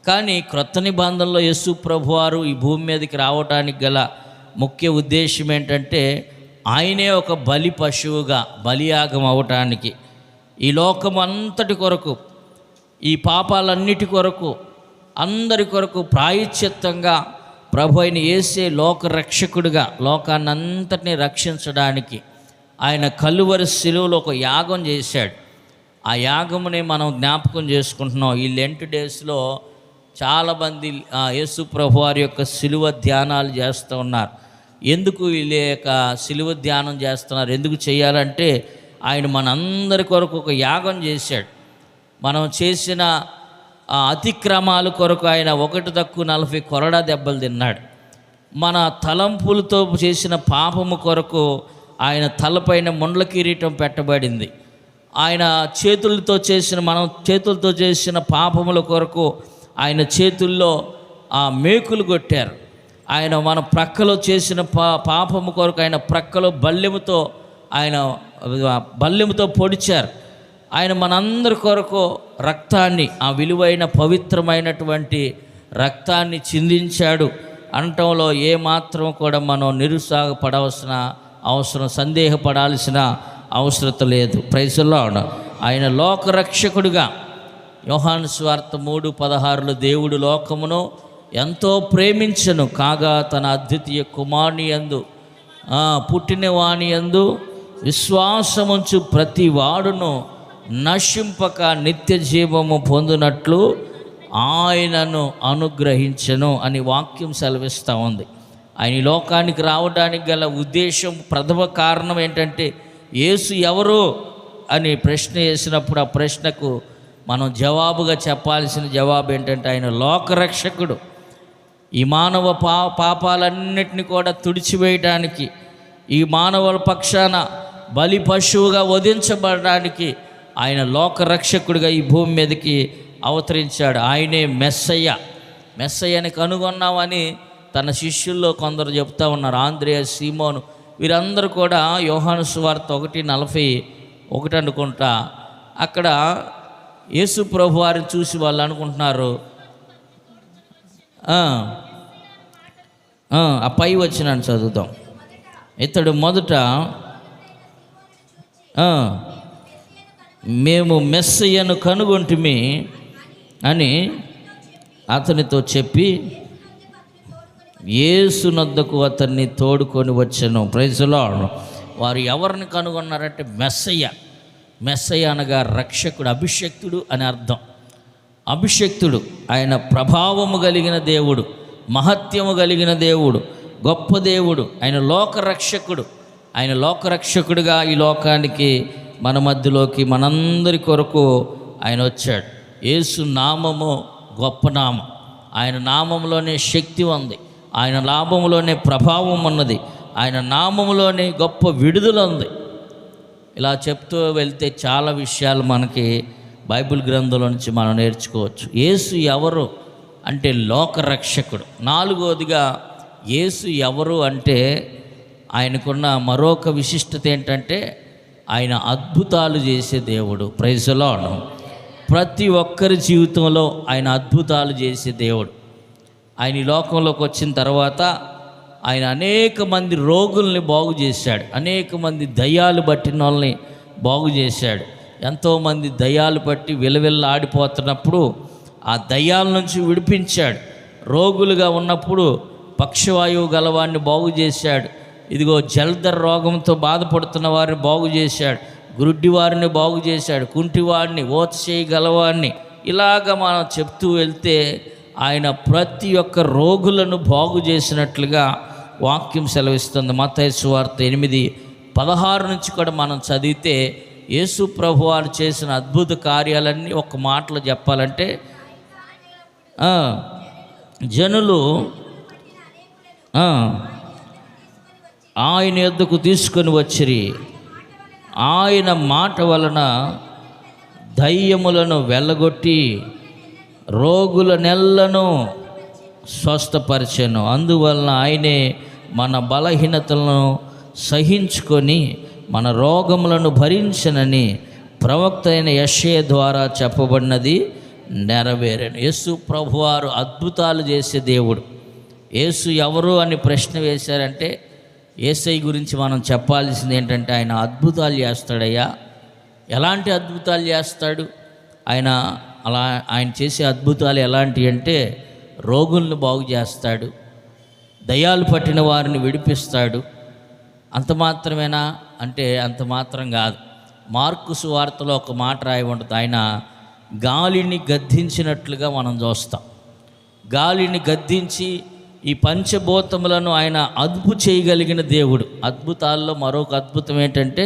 కానీ క్రొత్త నిబంధనలో యేసు ప్రభువారు ఈ భూమి మీదకి రావడానికి గల ముఖ్య ఉద్దేశం ఏంటంటే ఆయనే ఒక బలి పశువుగా బలియాగం అవటానికి, ఈ లోకం అంతటి కొరకు, ఈ పాపాలన్నిటి కొరకు, అందరి కొరకు ప్రాయశ్చిత్తంగా ప్రభు అయిన యేసే లోక రక్షకుడిగా లోకాన్నంతటినీ రక్షించడానికి ఆయన కలువరి శిలువలో ఒక యాగం చేశాడు. ఆ యాగమునే మనం జ్ఞాపకం చేసుకుంటున్నాం. ఈ లెంట్ డేస్లో చాలామంది యేసు ప్రభు వారి యొక్క శిలువ ధ్యానాలు చేస్తూ ఉన్నారు. ఎందుకు వీళ్ళ యొక్క శిలువ ధ్యానం చేస్తున్నారు, ఎందుకు చేయాలంటే ఆయన మనందరి కొరకు ఒక యాగం చేశాడు. మనం చేసిన అతిక్రమాల కొరకు ఆయన 1-40 కొరడా దెబ్బలు తిన్నాడు. మన తలంపులతో చేసిన పాపము కొరకు ఆయన తలపైన ముండ్ల కిరీటం పెట్టబడింది. ఆయన మనం చేతులతో చేసిన పాపముల కొరకు ఆయన చేతుల్లో మేకులు కొట్టారు. ఆయన మన ప్రక్కలో చేసిన పాపము కొరకు ఆయన ప్రక్కలో బల్లెముతో పొడిచారు. ఆయన మనందరి కొరకు రక్తాన్ని, ఆ విలువైన పవిత్రమైనటువంటి రక్తాన్ని చిందించాడు అనటంలో ఏమాత్రం కూడా మనం నిరుత్సాహపడవలసిన అవసరం, సందేహపడాల్సిన అవసరం లేదు. Praise the Lord. ఆయన లోకరక్షకుడిగా యోహాను సువార్త 3:16 దేవుడు లోకమును ఎంతో ప్రేమించెను కాగా తన అద్వితీయ కుమారుని యందు పుట్టిన వాని యందు విశ్వాసముంచు ప్రతి వాడును నశింపక నిత్య జీవము పొందినట్లు ఆయనను అనుగ్రహించెను అని వాక్యం సెలవిస్తూ ఉంది. ఆయన లోకానికి రావడానికి గల ఉద్దేశం, ప్రథమ కారణం ఏంటంటే యేసు ఎవరు అని ప్రశ్న వేసినప్పుడు ఆ ప్రశ్నకు మనం జవాబుగా చెప్పాల్సిన జవాబు ఏంటంటే ఆయన లోకరక్షకుడు. ఈ మానవ పాపాలన్నిటిని కూడా తుడిచివేయడానికి, ఈ మానవుల పక్షాన బలి పశువుగా వధించబడడానికి ఆయన లోకరక్షకుడిగా ఈ భూమి మీదకి అవతరించాడు. ఆయనే మెస్సయ్యని కనుగొన్నామని తన శిష్యుల్లో కొందరు చెప్తా ఉన్నారు. ఆంద్రేయ, సీమోను వీరందరూ కూడా యోహాను సువార్త 1:41 అనుకుంటా అక్కడ యేసు ప్రభు వారిని చూసి వాళ్ళు అనుకుంటున్నారు, ఆ పై వచ్చినాను చదువుతాం. ఇతడు మొదట మేము మెస్సయ్యను కనుగొంటిమి అని అతనితో చెప్పి యేసునొద్దకు అతన్ని తోడుకొని వచ్చాను. Praise the Lord. వారు ఎవరిని కనుగొన్నారంటే మెస్సయ్య అనగా రక్షకుడు, అభిషక్తుడు అని అర్థం. అభిషక్తుడు, ఆయన ప్రభావము కలిగిన దేవుడు, మహత్యము కలిగిన దేవుడు, గొప్ప దేవుడు, ఆయన లోకరక్షకుడు. ఆయన లోకరక్షకుడిగా ఈ లోకానికి, మన మధ్యలోకి, మనందరి కొరకు ఆయన వచ్చాడు. యేసు నామము గొప్ప నామం. ఆయన నామంలోనే శక్తి ఉంది, ఆయన నామములోనే ప్రభావం ఉన్నది, ఆయన నామములోనే గొప్ప విడుదల ఉంది. ఇలా చెప్తూ వెళ్తే చాలా విషయాలు మనకి బైబిల్ గ్రంథంలో నుంచి మనం నేర్చుకోవచ్చు. యేసు ఎవరు అంటే లోకరక్షకుడు. 4వదిగా యేసు ఎవరు అంటే ఆయనకున్న మరొక విశిష్టత ఏంటంటే ఆయన అద్భుతాలు చేసే దేవుడు. Praise the Lord. ప్రతి ఒక్కరి జీవితంలో ఆయన అద్భుతాలు చేసే దేవుడు. ఆయన ఈ లోకంలోకి వచ్చిన తర్వాత ఆయన అనేక మంది రోగుల్ని బాగు చేశాడు, అనేక మంది దయ్యాలు పట్టిన వాళ్ళని బాగు చేశాడు. ఎంతోమంది దయ్యాలు పట్టి విలవిల్లాడిపోతున్నప్పుడు ఆ దయ్యాల నుంచి విడిపించాడు. రోగులుగా ఉన్నప్పుడు పక్షవాయువు గలవాడిని బాగు చేశాడు. ఇదిగో జలధర రోగంతో బాధపడుతున్న వారిని బాగు చేశాడు, గురుడ్డి వారిని బాగు చేశాడు, కుంటివాడిని, ఓత్సేయగలవాడిని. ఇలాగ మనం చెప్తూ వెళ్తే ఆయన ప్రతి ఒక్క రోగులను బాగు చేసినట్లుగా వాక్యం సెలవిస్తుంది. మత్తయి సువార్త 8:16 నుంచి కూడా మనం చదివితే యేసు ప్రభు వారు చేసిన అద్భుత కార్యాలన్నీ ఒక మాటలో చెప్పాలంటే జనులు ఆయన యొద్దకు తీసుకొని వచ్చిరి. ఆయన మాట వలన దయ్యములను వెళ్ళగొట్టి రోగుల నెల్లను స్వస్థపరిచెను. అందువలన ఆయనే మన బలహీనతలను సహించుకొని మన రోగములను భరించనని ప్రవక్త అయిన యెషయా ద్వారా చెప్పబడినది నెరవేరెను. యేసు ప్రభువారు అద్భుతాలు చేసే దేవుడు. యేసు ఎవరు అని ప్రశ్న వేశారంటే యేసయ్య గురించి మనం చెప్పాల్సింది ఏంటంటే ఆయన అద్భుతాలు చేస్తాడయ్యా. ఎలాంటి అద్భుతాలు చేస్తాడు ఆయన చేసే అద్భుతాలు ఎలాంటివి అంటే రోగులను బాగు చేస్తాడు, దయ్యాలు పట్టిన వారిని విడిపిస్తాడు. అంత మాత్రమేనా అంటే అంత మాత్రం కాదు. మార్కు సువార్తలో ఒక మాట రాయి ఉంటుంది, ఆయన గాలిని గద్దించినట్లుగా మనం చూస్తాం. గాలిని గద్దించి ఈ పంచభూతములను ఆయన అదుపు చేయగలిగిన దేవుడు. అద్భుతాల్లో మరొక అద్భుతం ఏంటంటే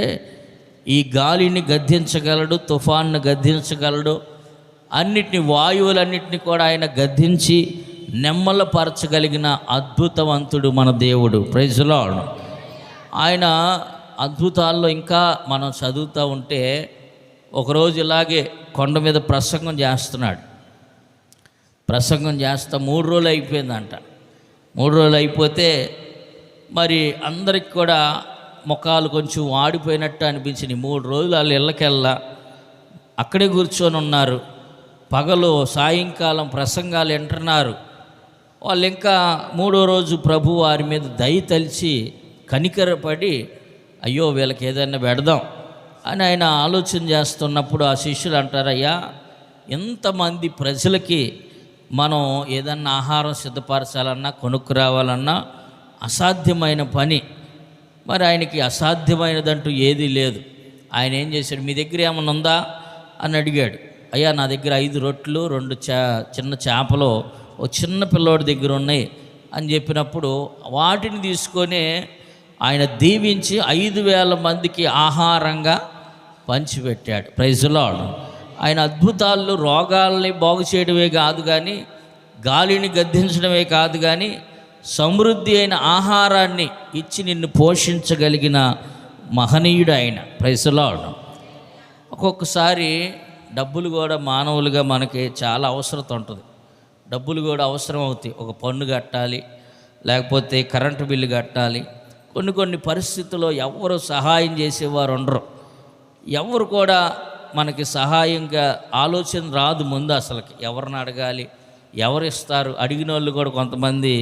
ఈ గాలిని గద్దించగలడు, తుఫాన్ను గద్దించగలడు, అన్నిటిని వాయువులన్నిటిని కూడా ఆయన గద్దించి నెమ్మలపరచగలిగిన అద్భుతవంతుడు మన దేవుడు. Praise Lord. ఆయన అద్భుతాల్లో ఇంకా మనం చదువుతూ ఉంటే ఒకరోజు ఇలాగే కొండ మీద ప్రసంగం చేస్తున్నాడు. ప్రసంగం చేస్తా 3 రోజులు అయిపోయిందంట. 3 రోజులు అయిపోతే మరి అందరికి కూడా ముఖాలు కొంచెం వాడిపోయినట్టు అనిపించింది. 3 రోజులు వాళ్ళు ఇళ్ళకెళ్ళా అక్కడే కూర్చొని ఉన్నారు. పగలు సాయంకాలం ప్రసంగాలు వింటున్నారు. వాళ్ళు ఇంకా 3వ రోజు ప్రభు వారి మీద దయ తలిచి కనికరపడి అయ్యో వీళ్ళకి ఏదైనా పెడదాం అని ఆయన ఆలోచన చేస్తున్నప్పుడు ఆ శిష్యులు అంటారు, అయ్యా ఎంతమంది ప్రజలకి మనం ఏదన్నా ఆహారం సిద్ధపరచాలన్నా కొనుక్కురావాలన్నా అసాధ్యమైన పని. మరి ఆయనకి అసాధ్యమైనదంటూ ఏదీ లేదు. ఆయన ఏం చేశాడు, మీ దగ్గర ఏమైనా ఉందా అని అడిగాడు. అయ్యా నా దగ్గర 5 రొట్టెలు 2 చిన్న చేపలు ఒక చిన్న పిల్లోడి దగ్గర ఉన్నాయి అని చెప్పినప్పుడు వాటిని తీసుకొని ఆయన దీవించి 5,000 మందికి ఆహారంగా పంచిపెట్టాడు. Praise Lord. ఆయన అద్భుతాలు రోగాల్ని బాగు చేయడమే కాదు కానీ, గాలిని గద్దించడమే కాదు కానీ, సమృద్ధి అయిన ఆహారాన్ని ఇచ్చి నిన్ను పోషించగలిగిన మహనీయుడు ఆయన. Praise Lord. ఒక్కొక్కసారి డబ్బులు కూడా మానవులుగా మనకి చాలా అవసరం ఉంటుంది. డబ్బులు కూడా అవసరం అవుతాయి. ఒక పన్ను కట్టాలి, లేకపోతే కరెంటు బిల్లు కట్టాలి. కొన్ని పరిస్థితుల్లో ఎవరు సహాయం చేసేవారు ఉండరు. ఎవరు కూడా మనకి సహాయంగా ఆలోచన రాదు ముందు. అసలుకి ఎవరిని అడగాలి, ఎవరు ఇస్తారు? అడిగిన వాళ్ళు కూడా కొంతమంది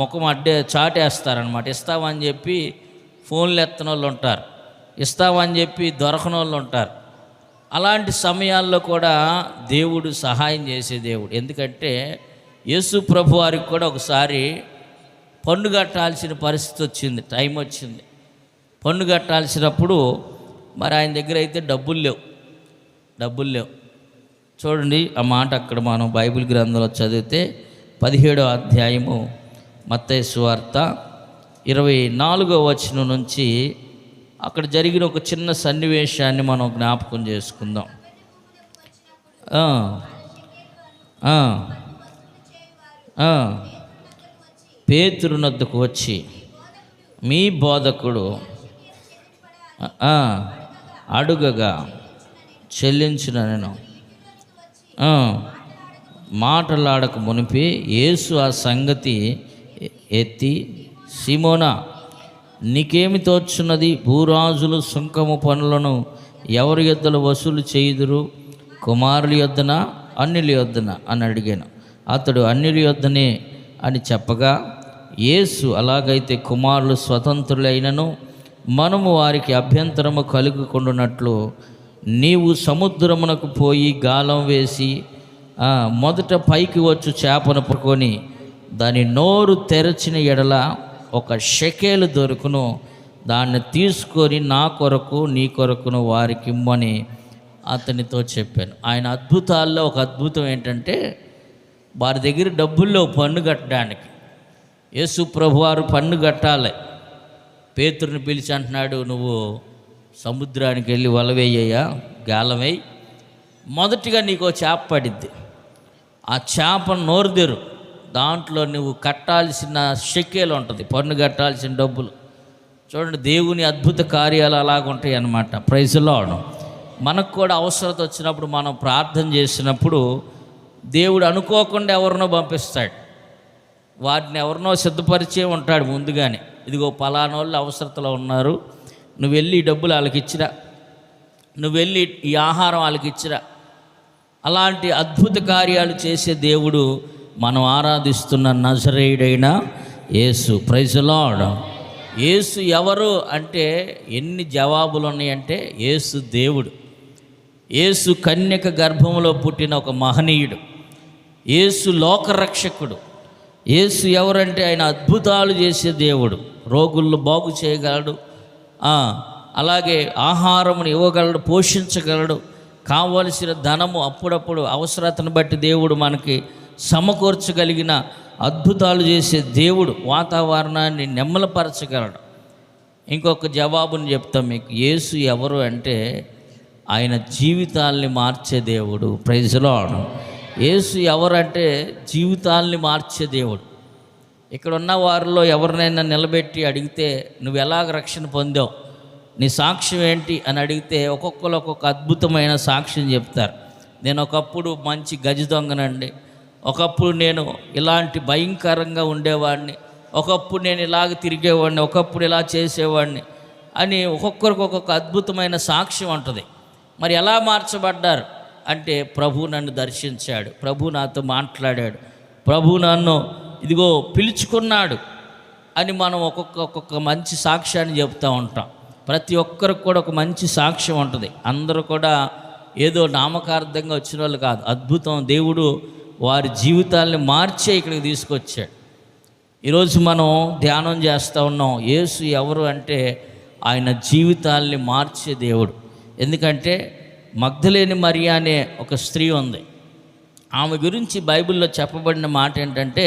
ముఖం చాటేస్తారనమాట. ఇస్తామని చెప్పి ఫోన్లు ఎత్తని వాళ్ళు ఉంటారు, ఇస్తామని చెప్పి దొరకని వాళ్ళు ఉంటారు. అలాంటి సమయాల్లో కూడా దేవుడు సహాయం చేసే దేవుడు. ఎందుకంటే యేసు ప్రభు వారికి కూడా ఒకసారి పన్ను కట్టాల్సిన పరిస్థితి వచ్చింది, టైం వచ్చింది. పన్ను కట్టాల్సినప్పుడు మరి ఆయన దగ్గర అయితే డబ్బులు లేవు. చూడండి ఆ మాట అక్కడ మనం బైబిల్ గ్రంథంలో చదివితే 17వ అధ్యాయము మత్తయి సువార్త 24వ వచనం నుంచి అక్కడ జరిగిన ఒక చిన్న సన్నివేశాన్ని మనం జ్ఞాపకం చేసుకుందాం. పేతురునొద్దకు వచ్చి మీ బోధకుడు అడుగగా చెల్లించిన నేను మాటలాడక మునిపి యేసు ఆ సంగతి ఎత్తి, సీమోనా నీకేమి తోచున్నది? భూరాజులు సుంకము పనులను ఎవరి యొద్దలు వసూలు చేయుదురు? కుమారుల యొద్దనా అన్యుల యొద్దనా అని అడిగాను. అతడు అన్యుల యొద్దనే అని చెప్పగా, యేసు అలాగైతే కుమారులు స్వతంత్రులైనను మనము వారికి అభ్యంతరము కలుగుకుండునట్లు నీవు సముద్రమునకు పోయి గాలం వేసి మొదట పైకి వచ్చు చేపను పట్టుకొని దాని నోరు తెరచిన ఎడల ఒక షెకేలు దొరుకును, దాన్ని తీసుకొని నా కొరకు నీ కొరకును వారికి ఇమ్మని అతనితో చెప్పాను. ఆయన అద్భుతాల్లో ఒక అద్భుతం ఏంటంటే వారి దగ్గర డబ్బుల్లో పన్ను కట్టడానికి. యేసు ప్రభువారు పన్ను కట్టాలి. పేతురుని పిలిచి అంటున్నాడు, నువ్వు సముద్రానికి వెళ్ళి వలవేయ్యా, గాలమై మొదటిగా నీకు చేప పడిద్ది. ఆ చేపను నోరుదేరు, దాంట్లో నువ్వు కట్టాల్సిన షెకేలు ఉంటుంది, పన్ను కట్టాల్సిన డబ్బులు. చూడండి దేవుని అద్భుత కార్యాలు అలాగుంటాయి అన్నమాట. Praise Lord. మనకు కూడా అవసరత వచ్చినప్పుడు మనం ప్రార్థన చేసినప్పుడు దేవుడు అనుకోకుండా ఎవరినో పంపిస్తాడు. వాటిని ఎవరినో సిద్ధపరిచే ఉంటాడు ముందుగానే. ఇదిగో పలానా వాళ్ళు అవసరతలో ఉన్నారు, నువ్వు వెళ్ళి ఈ డబ్బులు వాళ్ళకి ఇచ్చిరా, నువ్వు వెళ్ళి ఈ ఆహారం వాళ్ళకి ఇచ్చిరా. అలాంటి అద్భుత కార్యాలు చేసే దేవుడు మనం ఆరాధిస్తున్న నజరేయుడైన యేసు. Praise lord. యేసు ఎవరు అంటే ఎన్ని జవాబులు ఉన్నాయంటే, యేసు దేవుడు, యేసు కన్యక గర్భంలో పుట్టిన ఒక మహనీయుడు, యేసు లోకరక్షకుడు. యేసు ఎవరంటే ఆయన అద్భుతాలు చేసే దేవుడు, రోగులను బాగు చేయగలడు, అలాగే ఆహారమును ఇవ్వగలడు, పోషించగలడు, కావలసిన ధనము అప్పుడప్పుడు అవసరతను బట్టి దేవుడు మనకి సమకూర్చగలిగిన అద్భుతాలు చేసే దేవుడు, వాతావరణాన్ని నెమ్మలపరచగలడు. ఇంకొక జవాబుని చెప్తాం మీకు. యేసు ఎవరు అంటే ఆయన జీవితాల్ని మార్చే దేవుడు. Praise lord. యేసు ఎవరంటే జీవితాల్ని మార్చే దేవుడు. ఇక్కడ ఉన్న వారిలో ఎవరినైనా నిలబెట్టి అడిగితే నువ్వు ఎలాగ రక్షణ పొందావు, నీ సాక్ష్యం ఏంటి అని అడిగితే ఒక్కొక్కరు ఒక్కొక్క అద్భుతమైన సాక్ష్యం చెప్తారు. నేను ఒకప్పుడు మంచి గజ దొంగనండి, ఒకప్పుడు నేను ఇలాంటి భయంకరంగా ఉండేవాడిని, ఒకప్పుడు నేను ఇలాగ తిరిగేవాడిని, ఒకప్పుడు ఇలా చేసేవాడిని అని ఒక్కొక్కరికి ఒక్కొక్క అద్భుతమైన సాక్ష్యం ఉంటుంది. మరి ఎలా మార్చబడ్డారు అంటే, ప్రభు నన్ను దర్శించాడు, ప్రభు నాతో మాట్లాడాడు, ప్రభు నన్ను ఇదిగో పిలుచుకున్నాడు అని మనం ఒక్కొక్క మంచి సాక్ష్యాన్ని చెప్తూ ఉంటాం. ప్రతి ఒక్కరికి కూడా ఒక మంచి సాక్ష్యం ఉంటుంది. అందరూ కూడా ఏదో నామకార్థంగా వచ్చిన వాళ్ళు కాదు, అద్భుతం దేవుడు వారి జీవితాలని మార్చే ఇక్కడికి తీసుకొచ్చాడు. ఈరోజు మనం ధ్యానం చేస్తూ ఉన్నాం. యేసు ఎవరు అంటే ఆయన జీవితాల్ని మార్చే దేవుడు. ఎందుకంటే మగ్దలేని మరియా అనే ఒక స్త్రీ ఉంది. ఆమె గురించి బైబిల్లో చెప్పబడిన మాట ఏంటంటే,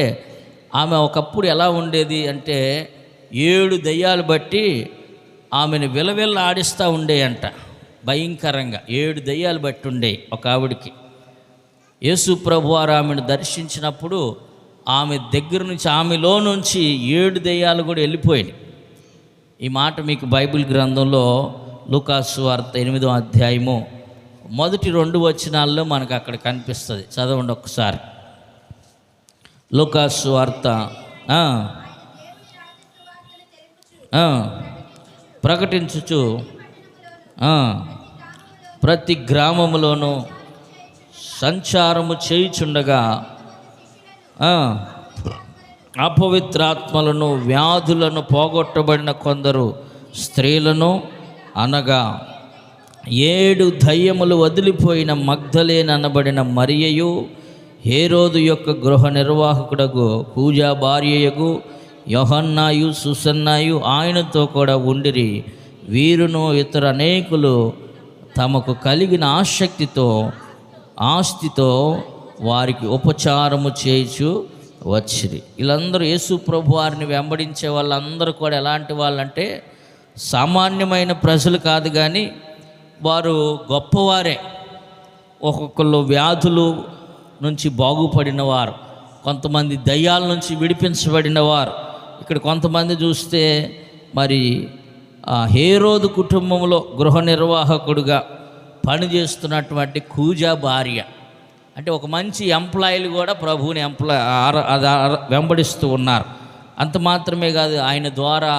ఆమె ఒకప్పుడు ఎలా ఉండేది అంటే 7 దయ్యాలు బట్టి ఆమెను విలవిల్ల ఆడిస్తూ ఉండేయంట. భయంకరంగా 7 దయ్యాలు బట్టి ఉండేవి ఒక ఆవిడికి. యేసు ప్రభువారు ఆమెను దర్శించినప్పుడు ఆమె దగ్గర నుంచి, ఆమెలో నుంచి 7 దయ్యాలు కూడా వెళ్ళిపోయినాయి. ఈ మాట మీకు బైబిల్ గ్రంథంలో లూకాసు వార్త 8వ అధ్యాయము మొదటి 2 వచనాల్లో మనకు అక్కడ కనిపిస్తుంది. చదవండి ఒక్కసారి. లూకాసు వార్త ప్రకటించుచు ప్రతి గ్రామములోనూ సంచారము చేయుచుండగా అపవిత్రాత్మలను, వ్యాధులను పోగొట్టబడిన కొందరు స్త్రీలను, అనగా 7 దయ్యములు వదిలిపోయిన మగ్దలేన అనబడిన మరియయు, హేరోదు యొక్క గృహ నిర్వాహకుడగు కూజా భార్యయగు యోహన్నాయు, సుసన్నాయు ఆయనతో కూడా ఉండిరి. వీరును ఇతర అనేకులు తమకు కలిగిన ఆస్తితో వారికి ఉపచారము చేయుచు వచ్చిరి. వీళ్ళందరూ యేసు ప్రభు వారిని వెంబడించే వాళ్ళందరూ కూడా ఎలాంటి వాళ్ళంటే సామాన్యమైన ప్రజలు కాదు, కానీ వారు గొప్పవారే. ఒక్కొక్కళ్ళు వ్యాధులు నుంచి బాగుపడిన వారు, కొంతమంది దయ్యాల నుంచి విడిపించబడిన వారు. ఇక్కడ కొంతమంది చూస్తే మరి హేరోదు కుటుంబంలో గృహ నిర్వాహకుడుగా పనిచేస్తున్నటువంటి కూజా భార్య, అంటే ఒక మంచి ఎంప్లాయీలు కూడా ప్రభువుని వెంబడిస్తూ ఉన్నారు. అంత మాత్రమే కాదు, ఆయన ద్వారా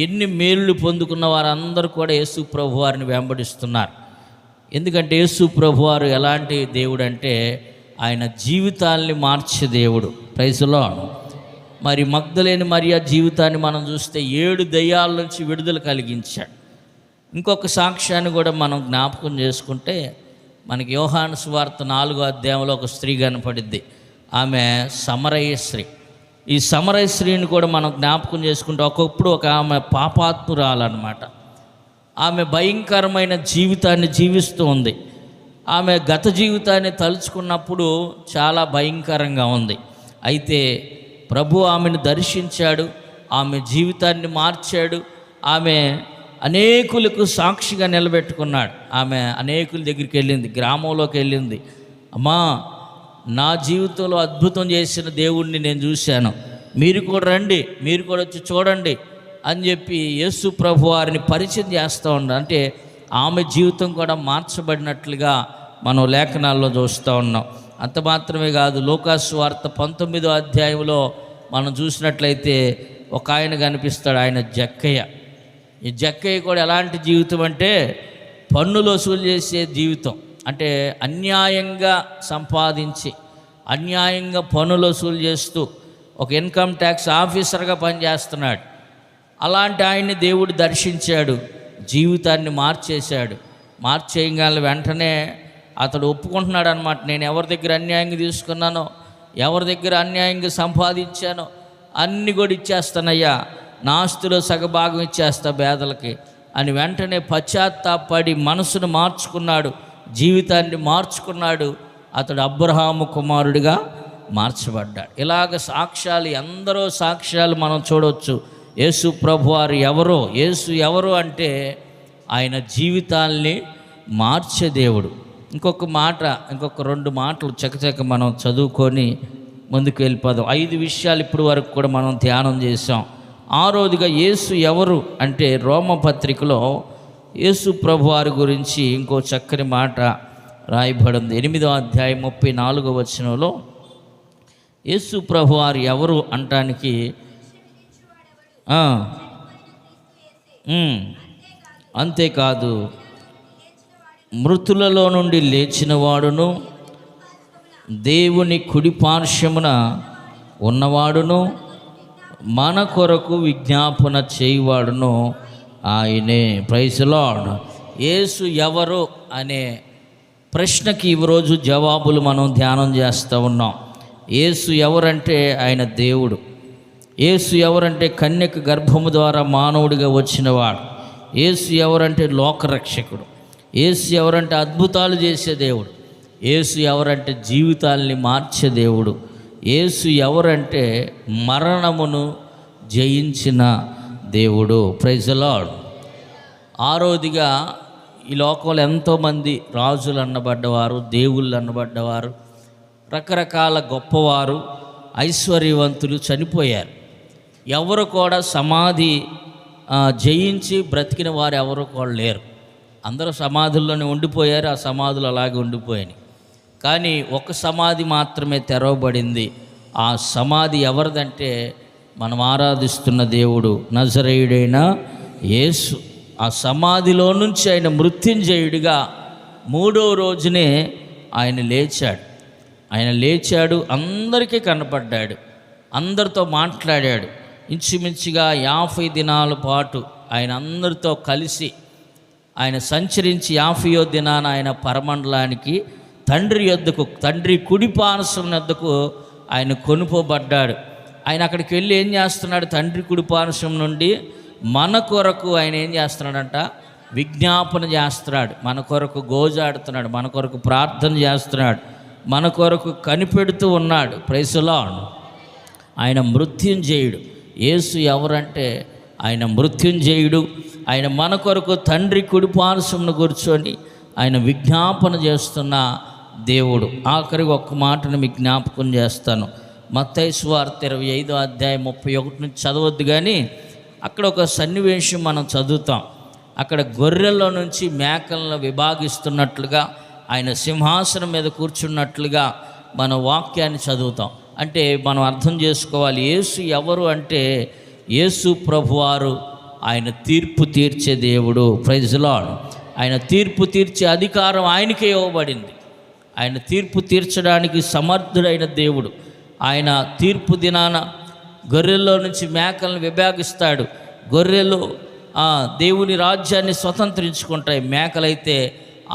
ఎన్ని మేళ్ళు పొందుకున్న వారందరూ కూడా యేసు ప్రభు వారిని వెంబడిస్తున్నారు. ఎందుకంటే యేసు ప్రభు వారు ఎలాంటి దేవుడు అంటే ఆయన జీవితాల్ని మార్చే దేవుడు. Praise Lord. మరి మగ్దలేని మరియా జీవితాన్ని మనం చూస్తే 7 దయ్యాల నుంచి విడుదల కలిగించాడు. ఇంకొక సాక్ష్యాన్ని కూడా మనం జ్ఞాపకం చేసుకుంటే, మనకి యోహాను సువార్త 4వ అధ్యాయంలో ఒక స్త్రీ కనపడిద్ది. ఆమె సమరయ స్త్రీ. ఈ సమరయ స్త్రీని కూడా మనం జ్ఞాపకం చేసుకుంటే, ఒకప్పుడు ఆమె పాపాత్మురాలన్నమాట. ఆమె భయంకరమైన జీవితాన్ని జీవిస్తూ ఉంది. ఆమె గత జీవితాన్ని తలుచుకున్నప్పుడు చాలా భయంకరంగా ఉంది. అయితే ప్రభు ఆమెను దర్శించాడు, ఆమె జీవితాన్ని మార్చాడు. ఆమె అనేకులకు సాక్షిగా నిలబెట్టుకున్నాడు. ఆమె అనేకుల దగ్గరికి వెళ్ళింది, గ్రామంలోకి వెళ్ళింది. అమ్మా, నా జీవితంలో అద్భుతం చేసిన దేవుణ్ణి నేను చూశాను, మీరు కూడా రండి, మీరు కూడా వచ్చి చూడండి అని చెప్పి యేసు ప్రభు వారిని పరిచయం చేస్తూ ఉన్నాడు. అంటే ఆమె జీవితం కూడా మార్చబడినట్లుగా మనం లేఖనాల్లో చూస్తూ ఉన్నాం. అంత మాత్రమే కాదు, లూకాసు వార్త 19వ అధ్యాయంలో మనం చూసినట్లయితే ఒక ఆయన కనిపిస్తాడు, ఆయన జక్కయ్య. ఈ జక్కయ్య కూడా ఎలాంటి జీవితం అంటే పన్నులు వసూలు చేసే జీవితం. అంటే అన్యాయంగా సంపాదించి అన్యాయంగా పన్నులు వసూలు చేస్తూ ఒక ఇన్కమ్ ట్యాక్స్ ఆఫీసర్గా పనిచేస్తున్నాడు. అలాంటి ఆయన్ని దేవుడు దర్శించాడు, జీవితాన్ని మార్చేశాడు. మార్చేయగల వెంటనే అతడు ఒప్పుకుంటున్నాడు అనమాట. నేను ఎవరి దగ్గర అన్యాయంగా తీసుకున్నానో, ఎవరి దగ్గర అన్యాయంగా సంపాదించానో అన్నీ కూడా ఇచ్చేస్తానయ్యా, నా ఆస్తిలో సగభాగం ఇచ్చేస్తా పేదలకి అని వెంటనే పశ్చాత్తాపడి మనసును మార్చుకున్నాడు, జీవితాన్ని మార్చుకున్నాడు. అతడు అబ్రహాము కుమారుడిగా మార్చబడ్డాడు. ఇలాగ సాక్ష్యాలు, ఎందరో సాక్ష్యాలు మనం చూడవచ్చు. యేసు ప్రభువారు ఎవరో, యేసు ఎవరు అంటే ఆయన జీవితాల్ని మార్చే దేవుడు. ఇంకొక మాట, ఇంకొక 2 మాటలు చకచక మనం చదువుకొని ముందుకు వెళ్ళిపోదాం. 5 విషయాలు ఇప్పటి వరకు కూడా మనం ధ్యానం చేసాం. 6వదిగా యేసు ఎవరు అంటే రోమపత్రికలో యేసు ప్రభువారి గురించి ఇంకో చక్కని మాట రాయబడింది. 8వ అధ్యాయం 34వ వచనంలో యేసు ప్రభువారు ఎవరు అంటానికి అంతేకాదు, మృతులలో నుండి లేచిన వాడును, దేవుని కుడి పార్శ్వమున ఉన్నవాడును, మన కొరకు విజ్ఞాపన చేయువాడును ఆయనే. Praise the lord. యేసు ఎవరు అనే ప్రశ్నకి ఈరోజు జవాబులు మనం ధ్యానం చేస్తూ ఉన్నాం. యేసు ఎవరంటే ఆయన దేవుడు. యేసు ఎవరంటే కన్యక గర్భము ద్వారా మానవుడిగా వచ్చినవాడు. యేసు ఎవరంటే లోకరక్షకుడు. యేసు ఎవరంటే అద్భుతాలు చేసే దేవుడు. యేసు ఎవరంటే జీవితాల్ని మార్చే దేవుడు. యేసు ఎవరంటే మరణమును జయించిన దేవుడు. Praise the lord. 6వదిగా ఈ లోకంలో ఎంతోమంది రాజులు అన్నబడ్డవారు, దేవుళ్ళు అన్నబడ్డవారు, రకరకాల గొప్పవారు, ఐశ్వర్యవంతులు చనిపోయారు. ఎవరు కూడా సమాధి జయించి బ్రతికిన వారు ఎవరు కూడా లేరు. అందరూ సమాధుల్లోనే ఉండిపోయారు. ఆ సమాధులు అలాగే ఉండిపోయాయి. కానీ ఒక సమాధి మాత్రమే తెరవబడింది. ఆ సమాధి ఎవరిదంటే మనం ఆరాధిస్తున్న దేవుడు నజరేయుడైన యేసు. ఆ సమాధిలో నుంచి ఆయన మృత్యుంజయుడిగా 3వ రోజునే ఆయన లేచాడు. ఆయన లేచాడు, అందరికీ కనపడ్డాడు, అందరితో మాట్లాడాడు. ఇంచుమించుగా 50 దినాల పాటు ఆయన అందరితో కలిసి ఆయన సంచరించి 50వ దినాన ఆయన పరమండలానికి తండ్రి కుడి పార్శ్వం యొద్దకు ఆయన కొనుపోబడ్డాడు. ఆయన అక్కడికి వెళ్ళి ఏం చేస్తున్నాడు? తండ్రి కుడి పార్శ్వం నుండి మన కొరకు ఆయన ఏం చేస్తున్నాడంట? విజ్ఞాపన చేస్తున్నాడు. మన కొరకు గోజాడుతున్నాడు, మన కొరకు ప్రార్థన చేస్తున్నాడు, మన కొరకు కనిపెడుతూ ఉన్నాడు. Praise the Lord. ఆయన మృత్యుంజయుడు. యేసు ఎవరంటే ఆయన మృత్యుంజయుడు. ఆయన మన కొరకు తండ్రి కుడి పార్శ్వమున కూర్చొని ఆయన విజ్ఞాపన చేస్తున్న దేవుడు. ఆఖరికి ఒక్క మాటను మీకు జ్ఞాపకం చేస్తాను. మత్తయి సువార్త 25వ అధ్యాయం 31 నుంచి చదవద్దు, కానీ అక్కడ ఒక సన్నివేశం మనం చదువుతాం. అక్కడ గొర్రెల్లో నుంచి మేకలను విభాగిస్తున్నట్లుగా, ఆయన సింహాసనం మీద కూర్చున్నట్లుగా మన వాక్యాన్ని చదువుతాం. అంటే మనం అర్థం చేసుకోవాలి, యేసు ఎవరు అంటే యేసు ప్రభువారు ఆయన తీర్పు తీర్చే దేవుడు. Praise the Lord. ఆయన తీర్పు తీర్చే అధికారం ఆయనకే ఇవ్వబడింది. ఆయన తీర్పు తీర్చడానికి సమర్థుడైన దేవుడు. ఆయన తీర్పు దినాన గొర్రెల్లో నుంచి మేకలను విభాగిస్తాడు. గొర్రెలు దేవుని రాజ్యాన్ని స్వతంత్రించుకుంటాయి, మేకలైతే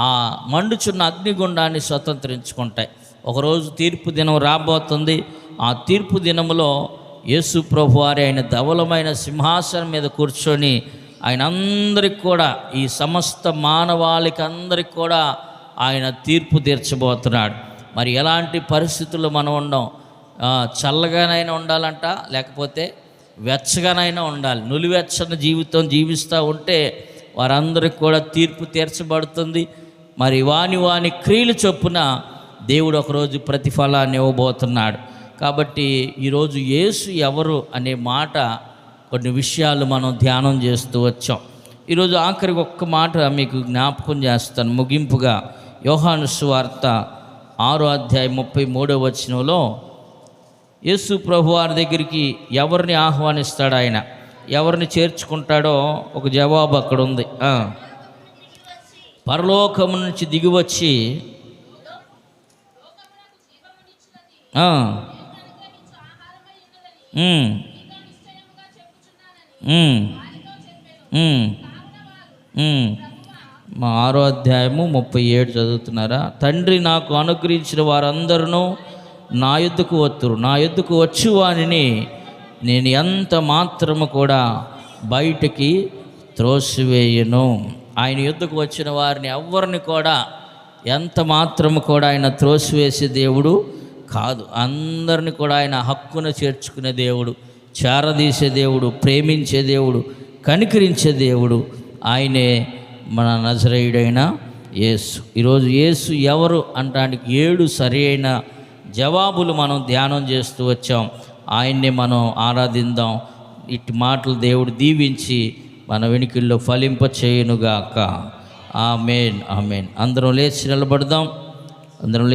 ఆ మండుచున్న అగ్నిగుండాన్ని స్వతంత్రించుకుంటాయి. ఒకరోజు తీర్పు దినం రాబోతుంది. ఆ తీర్పు దినములో యేసు ప్రభువారి ఆయన ధవలమైన సింహాసనం మీద కూర్చొని ఆయన అందరికి కూడా, ఈ సమస్త మానవాళికి అందరికి కూడా ఆయన తీర్పు తీర్చబోతున్నాడు. మరి ఎలాంటి పరిస్థితుల్లో మనం ఉండం? చల్లగానైనా ఉండాలంట, లేకపోతే వెచ్చగానైనా ఉండాలి. నులివెచ్చని జీవితం జీవిస్తూ ఉంటే వారందరికి కూడా తీర్పు తీర్చబడుతుంది. మరి వాని క్రియలు చొప్పున దేవుడు ఒకరోజు ప్రతిఫలాన్ని ఇవ్వబోతున్నాడు. కాబట్టి ఈరోజు యేసు ఎవరు అనే మాట, కొన్ని విషయాలు మనం ధ్యానం చేస్తూ వచ్చాం. ఈరోజు ఆఖరికి ఒక్క మాట మీకు జ్ఞాపకం చేస్తాను ముగింపుగా. యోహాను సువార్త 6వ అధ్యాయం 33వ వచనంలో యేసు ప్రభువారి దగ్గరికి ఎవరిని ఆహ్వానిస్తాడు, ఆయన ఎవరిని చేర్చుకుంటాడో ఒక జవాబు అక్కడ ఉంది. పరలోకము నుంచి దిగివచ్చి ఉమ్, ఉమ్, ఉమ్. మా 6వ అధ్యాయము 37 చదువుతున్నారా? తండ్రి నాకు అనుగ్రహించిన వారందరూ నా యొద్దకు వత్తురు, నా యొద్దకు వచ్చు వానిని నేను ఎంత మాత్రము కూడా బయటికి త్రోసివేయను. ఆయన యొద్దకు వచ్చిన వారిని ఎవ్వరిని కూడా ఎంత మాత్రము కూడా ఆయన త్రోసివేసే దేవుడు కాదు. అందరిని కూడా ఆయన హక్కున చేర్చుకునే దేవుడు, చేరదీసే దేవుడు, ప్రేమించే దేవుడు, కనికరించే దేవుడు ఆయనే మన నజరేయుడైన యేసు. ఈరోజు యేసు ఎవరు అనడానికి 7 సరి అయిన జవాబులు మనం ధ్యానం చేస్తూ వచ్చాం. ఆయన్నే మనం ఆరాధిద్దాం. ఇట్టి మాటలు దేవుడు దీవించి మన వెనుకల్లో ఫలింప చేయునుగాక. ఆమేన్, ఆమేన్. అందరం లేచి నిలబడదాం. అందరం